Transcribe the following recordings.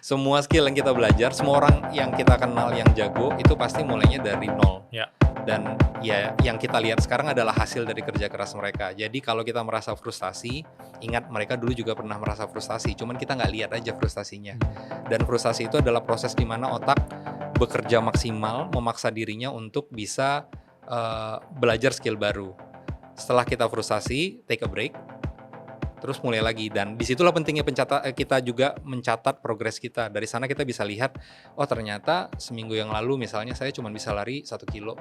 Semua skill yang kita belajar, semua orang yang kita kenal yang jago itu pasti mulainya dari nol. Ya. Dan ya yang kita lihat sekarang adalah hasil dari kerja keras mereka. Jadi kalau kita merasa frustasi, ingat mereka dulu juga pernah merasa frustasi, cuman kita nggak lihat aja frustasinya. Dan frustasi itu adalah proses di mana otak bekerja maksimal, memaksa dirinya untuk bisa belajar skill baru. Setelah kita frustasi, take a break, terus mulai lagi. Dan disitulah pentingnya kita juga mencatat progres kita. Dari sana kita bisa lihat, oh ternyata seminggu yang lalu misalnya saya cuma bisa lari 1 kilo,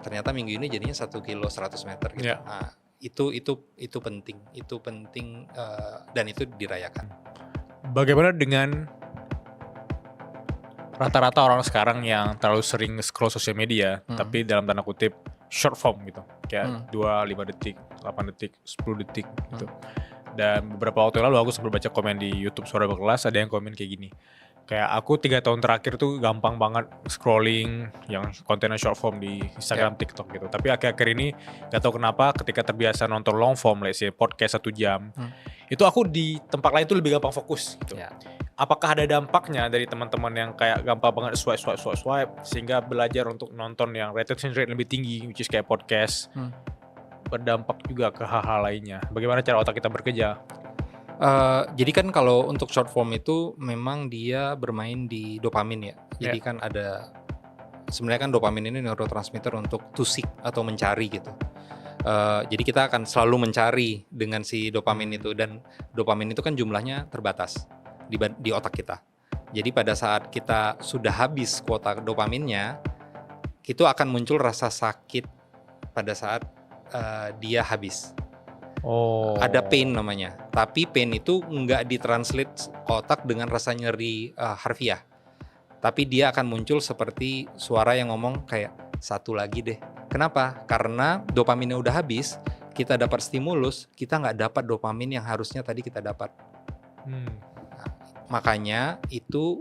ternyata minggu ini jadinya 1 kilo 100 meter gitu. Yeah. Nah, itu penting dan itu dirayakan. Bagaimana dengan rata-rata orang sekarang yang terlalu sering scroll sosial media, tapi dalam tanda kutip short form gitu, kayak 2, 5 detik, 8 detik, 10 detik gitu. Dan beberapa waktu lalu aku sempat baca komen di YouTube Suara Berkelas, ada yang komen kayak gini, kayak aku 3 tahun terakhir tuh gampang banget scrolling yang kontennya short form di Instagram, TikTok gitu. Tapi akhir-akhir ini gak tahu kenapa ketika terbiasa nonton long form, let's say podcast 1 jam, itu aku di tempat lain tuh lebih gampang fokus gitu. Apakah ada dampaknya dari teman-teman yang kayak gampang banget swipe sehingga belajar untuk nonton yang retention rate lebih tinggi, which is kayak podcast, berdampak juga ke hal-hal lainnya? Bagaimana cara otak kita bekerja? Jadi kan kalau untuk short form itu memang dia bermain di dopamin ya. Jadi kan ada, sebenarnya kan dopamin ini neurotransmitter untuk to seek atau mencari gitu. Jadi kita akan selalu mencari dengan si dopamin itu, dan dopamin itu kan jumlahnya terbatas di otak kita. Jadi pada saat kita sudah habis kuota dopaminnya, itu akan muncul rasa sakit pada saat dia habis. Ada pain namanya, tapi pain itu nggak ditranslate ke otak dengan rasa nyeri harfiah, tapi dia akan muncul seperti suara yang ngomong kayak satu lagi deh. Kenapa? Karena dopaminnya udah habis, kita dapat stimulus, kita nggak dapat dopamin yang harusnya tadi kita dapat. Makanya itu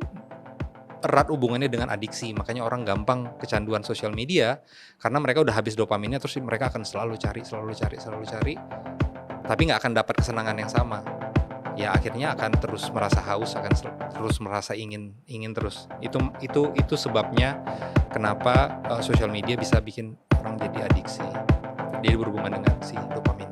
erat hubungannya dengan adiksi. Makanya orang gampang kecanduan sosial media karena mereka udah habis dopaminnya, terus mereka akan selalu cari, tapi nggak akan dapat kesenangan yang sama. Ya akhirnya akan terus merasa haus, akan terus merasa ingin terus. Itu sebabnya kenapa sosial media bisa bikin orang jadi adiksi. Dia berhubungan dengan si dopamin.